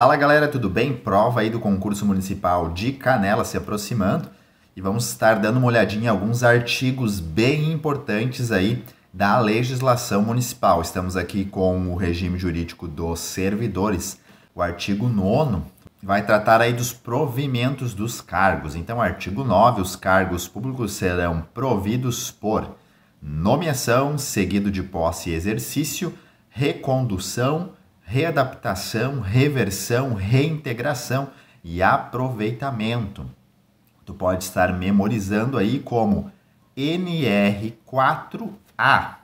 Fala galera, tudo bem? Prova aí do concurso municipal de Canela se aproximando e vamos estar dando uma olhadinha em alguns artigos bem importantes aí da legislação municipal. Estamos aqui com o regime jurídico dos servidores. O artigo 9º vai tratar aí dos provimentos dos cargos. Então, artigo 9, os cargos públicos serão providos por nomeação, seguido de posse e exercício, recondução, readaptação, reversão, reintegração e aproveitamento. Tu pode estar memorizando aí como NR4A.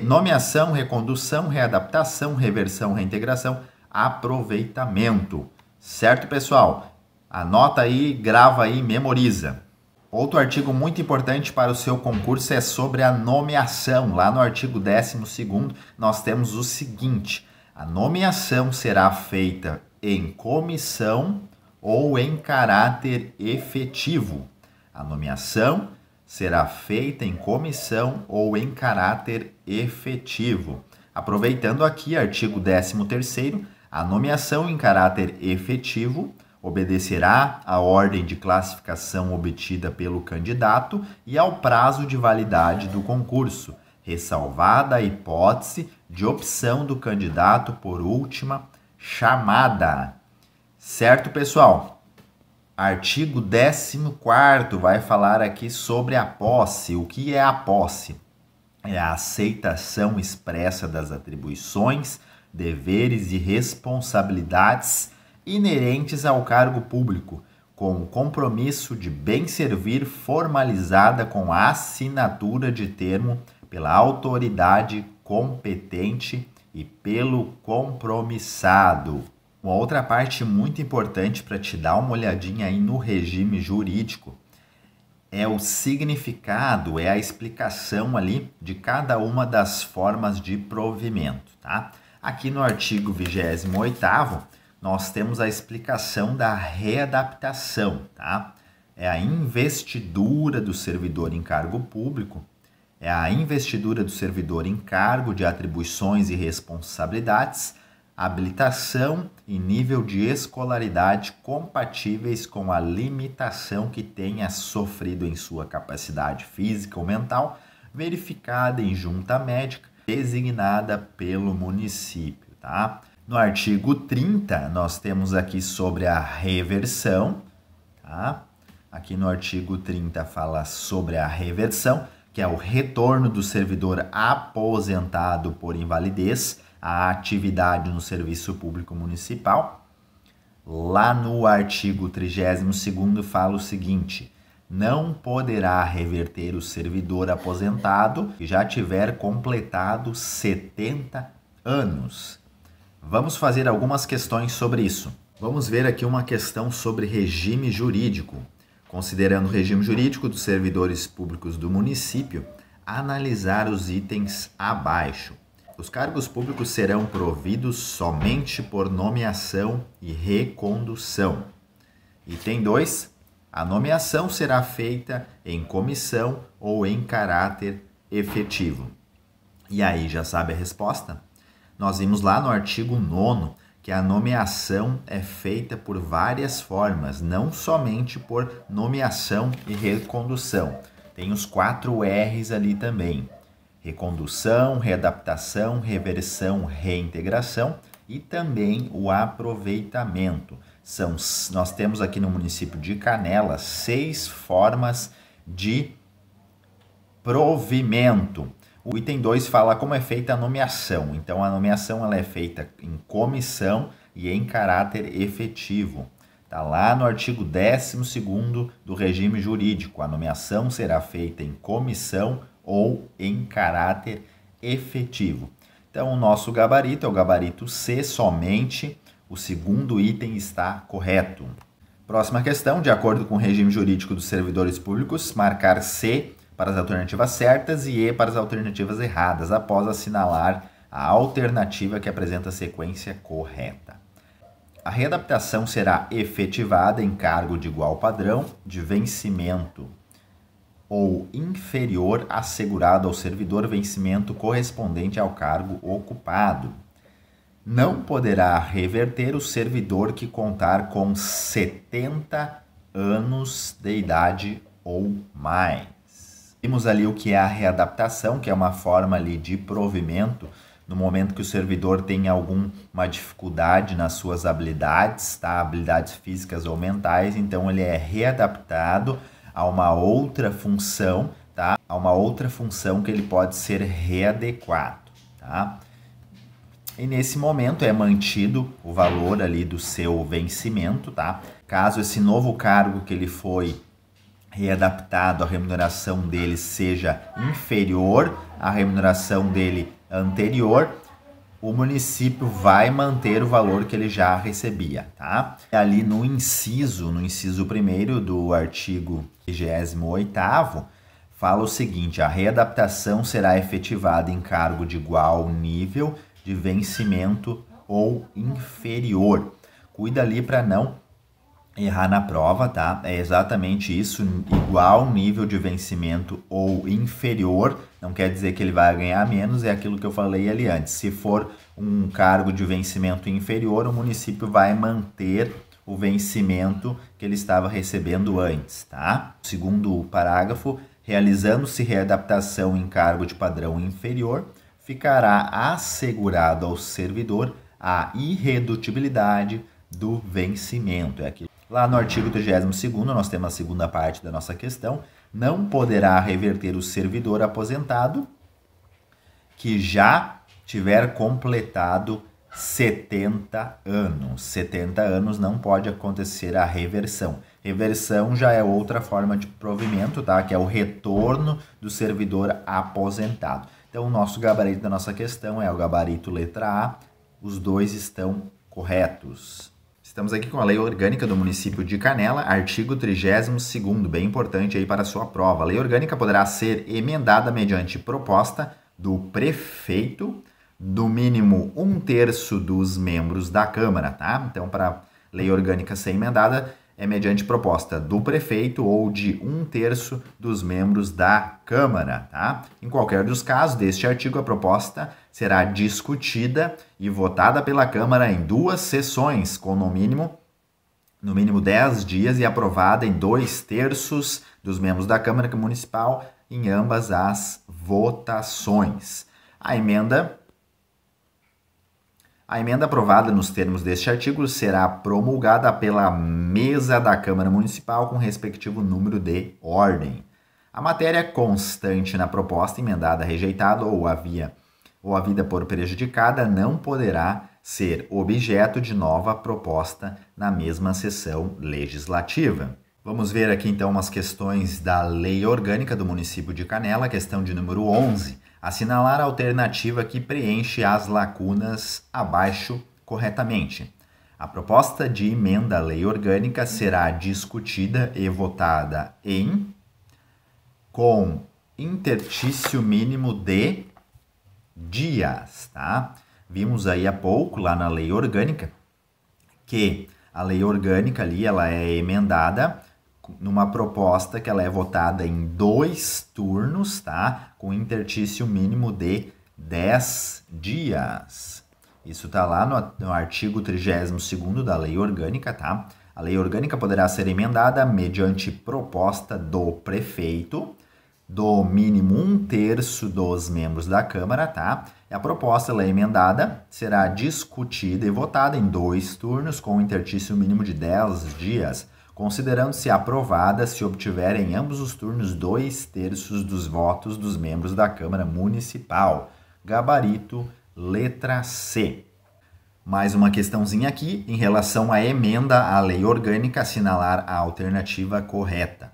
Nomeação, recondução, readaptação, reversão, reintegração, aproveitamento. Certo, pessoal? Anota aí, grava aí, memoriza. Outro artigo muito importante para o seu concurso é sobre a nomeação. Lá no artigo 12º, nós temos o seguinte: a nomeação será feita em comissão ou em caráter efetivo. A nomeação será feita em comissão ou em caráter efetivo. Aproveitando aqui, artigo 13º, a nomeação em caráter efetivo obedecerá à ordem de classificação obtida pelo candidato e ao prazo de validade do concurso, ressalvada a hipótese de opção do candidato por última chamada. Certo, pessoal? Artigo 14º vai falar aqui sobre a posse. O que é a posse? É a aceitação expressa das atribuições, deveres e responsabilidades inerentes ao cargo público, com o compromisso de bem servir formalizada com a assinatura de termo pela autoridade competente e pelo compromissado. Uma outra parte muito importante para te dar uma olhadinha aí no regime jurídico é o significado, é a explicação ali de cada uma das formas de provimento, tá? Aqui no artigo 28º, nós temos a explicação da readaptação, tá? É a investidura do servidor em cargo público, é a investidura do servidor em cargo de atribuições e responsabilidades, habilitação e nível de escolaridade compatíveis com a limitação que tenha sofrido em sua capacidade física ou mental, verificada em junta médica designada pelo município, tá? No artigo 30, nós temos aqui sobre a reversão, tá? Aqui no artigo 30 fala sobre a reversão, que é o retorno do servidor aposentado por invalidez à atividade no serviço público municipal. Lá no artigo 32º fala o seguinte: não poderá reverter o servidor aposentado que já tiver completado 70 anos. Vamos fazer algumas questões sobre isso. Vamos ver aqui uma questão sobre regime jurídico. Considerando o regime jurídico dos servidores públicos do município, analisar os itens abaixo. Os cargos públicos serão providos somente por nomeação e recondução. Item 2. A nomeação será feita em comissão ou em caráter efetivo. E aí, já sabe a resposta? Nós vimos lá no artigo 9º que a nomeação é feita por várias formas, não somente por nomeação e recondução. Tem os 4 R's ali também: recondução, readaptação, reversão, reintegração e também o aproveitamento. Nós temos aqui no município de Canela 6 formas de provimento. O item 2 fala como é feita a nomeação. Então, a nomeação ela é feita em comissão e em caráter efetivo. Está lá no artigo 12º do regime jurídico. A nomeação será feita em comissão ou em caráter efetivo. Então, o nosso gabarito é o gabarito C somente. O segundo item está correto. Próxima questão: de acordo com o regime jurídico dos servidores públicos, marcar C para as alternativas certas e E para as alternativas erradas, após assinalar a alternativa que apresenta a sequência correta. A readaptação será efetivada em cargo de igual padrão de vencimento ou inferior assegurado ao servidor vencimento correspondente ao cargo ocupado. não poderá reverter o servidor que contar com 70 anos de idade ou mais. Vimos ali o que é a readaptação, que é uma forma ali de provimento no momento que o servidor tem alguma dificuldade nas suas habilidades, tá? Habilidades físicas ou mentais, então ele é readaptado a uma outra função, tá? A uma outra função que ele pode ser readequado, tá? E nesse momento é mantido o valor ali do seu vencimento, tá? Caso esse novo cargo que ele foi readaptado, a remuneração dele seja inferior à remuneração dele anterior, o município vai manter o valor que ele já recebia, tá? Ali no inciso 1º do artigo 28º, fala o seguinte: a readaptação será efetivada em cargo de igual nível de vencimento ou inferior. Cuida ali para não errar na prova, tá? É exatamente isso, igual nível de vencimento ou inferior, não quer dizer que ele vai ganhar menos, é aquilo que eu falei ali antes. Se for um cargo de vencimento inferior, o município vai manter o vencimento que ele estava recebendo antes, tá? Segundo parágrafo, realizando-se readaptação em cargo de padrão inferior, ficará assegurado ao servidor a irredutibilidade do vencimento. É aquilo. Lá no artigo 32º, nós temos a segunda parte da nossa questão. Não poderá reverter o servidor aposentado que já tiver completado 70 anos. 70 anos não pode acontecer a reversão. Reversão já é outra forma de provimento, tá? Que é o retorno do servidor aposentado. Então, o nosso gabarito da nossa questão é o gabarito letra A. Os dois estão corretos. Estamos aqui com a Lei Orgânica do município de Canela, artigo 32º, bem importante aí para a sua prova. A Lei Orgânica poderá ser emendada mediante proposta do prefeito, do mínimo 1/3 dos membros da Câmara, tá? Então, para a Lei Orgânica ser emendada, é mediante proposta do prefeito ou de 1/3 dos membros da Câmara, tá? Em qualquer dos casos deste artigo, a proposta será discutida e votada pela Câmara em 2 sessões, com no mínimo 10 dias e aprovada em 2/3 dos membros da Câmara Municipal em ambas as votações. A emenda aprovada nos termos deste artigo será promulgada pela mesa da Câmara Municipal com respectivo número de ordem. A matéria constante na proposta emendada, rejeitada ou havida por prejudicada não poderá ser objeto de nova proposta na mesma sessão legislativa. Vamos ver aqui então umas questões da Lei Orgânica do município de Canela, questão de número 11. Assinalar a alternativa que preenche as lacunas abaixo corretamente. A proposta de emenda à Lei Orgânica será discutida e votada com interstício mínimo de dias, tá? Vimos aí há pouco, lá na Lei Orgânica, que a Lei Orgânica ali, ela é emendada numa proposta que ela é votada em 2 turnos, tá? Com interstício mínimo de 10 dias. Isso está lá no artigo 32º da Lei Orgânica, tá? A Lei Orgânica poderá ser emendada mediante proposta do prefeito, do mínimo 1/3 dos membros da Câmara, tá? E a proposta, ela é emendada, será discutida e votada em 2 turnos com interstício mínimo de 10 dias, considerando-se aprovada se obtiver em ambos os turnos 2/3 dos votos dos membros da Câmara Municipal. Gabarito, letra C. Mais uma questãozinha aqui, em relação à emenda à Lei Orgânica, assinalar a alternativa correta.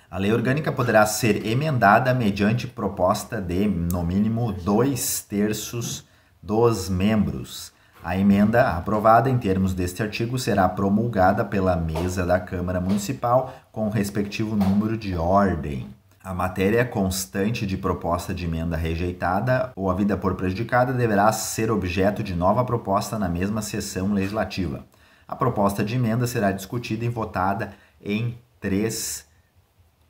A Lei Orgânica poderá ser emendada mediante proposta de, no mínimo, 2/3 dos membros. A emenda aprovada em termos deste artigo será promulgada pela mesa da Câmara Municipal com o respectivo número de ordem. A matéria constante de proposta de emenda rejeitada ou havida por prejudicada deverá ser objeto de nova proposta na mesma sessão legislativa. A proposta de emenda será discutida e votada em 3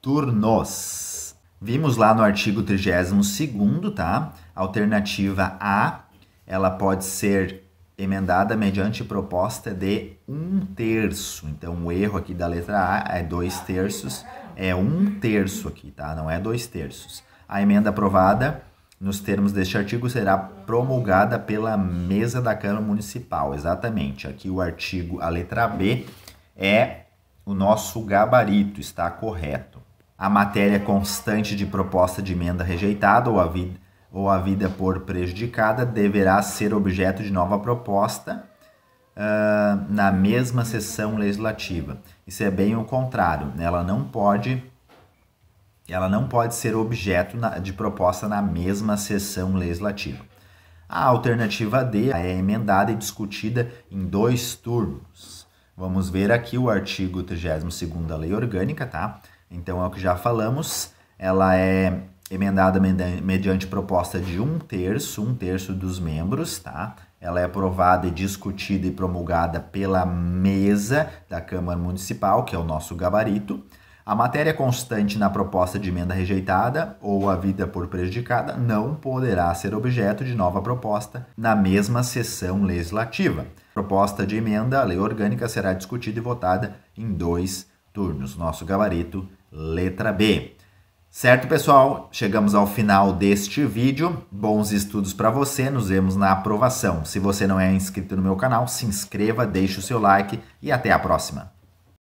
turnos. Vimos lá no artigo 32º, tá? Alternativa A ela pode ser emendada mediante proposta de 1/3. Então, o erro aqui da letra A é 2/3, é 1/3 aqui, tá? Não é 2/3. A emenda aprovada nos termos deste artigo será promulgada pela mesa da Câmara Municipal. Exatamente. Aqui o artigo, a letra B, é o nosso gabarito, está correto. A matéria constante de proposta de emenda rejeitada ou havida por prejudicada deverá ser objeto de nova proposta na mesma sessão legislativa. Isso é bem o contrário, né? Ela não pode ser objeto de proposta na mesma sessão legislativa. A alternativa D é emendada e discutida em 2 turnos. Vamos ver aqui o artigo 32º da Lei Orgânica, tá? Então, é o que já falamos, ela é emendada mediante proposta de 1/3 dos membros, tá? Ela é aprovada e discutida e promulgada pela mesa da Câmara Municipal, que é o nosso gabarito. A matéria constante na proposta de emenda rejeitada ou havida por prejudicada não poderá ser objeto de nova proposta na mesma sessão legislativa. Proposta de emenda à lei orgânica será discutida e votada em 2 turnos. Nosso gabarito, letra B. Certo, pessoal? Chegamos ao final deste vídeo. Bons estudos para você. Nos vemos na aprovação. Se você não é inscrito no meu canal, se inscreva, deixe o seu like e até a próxima.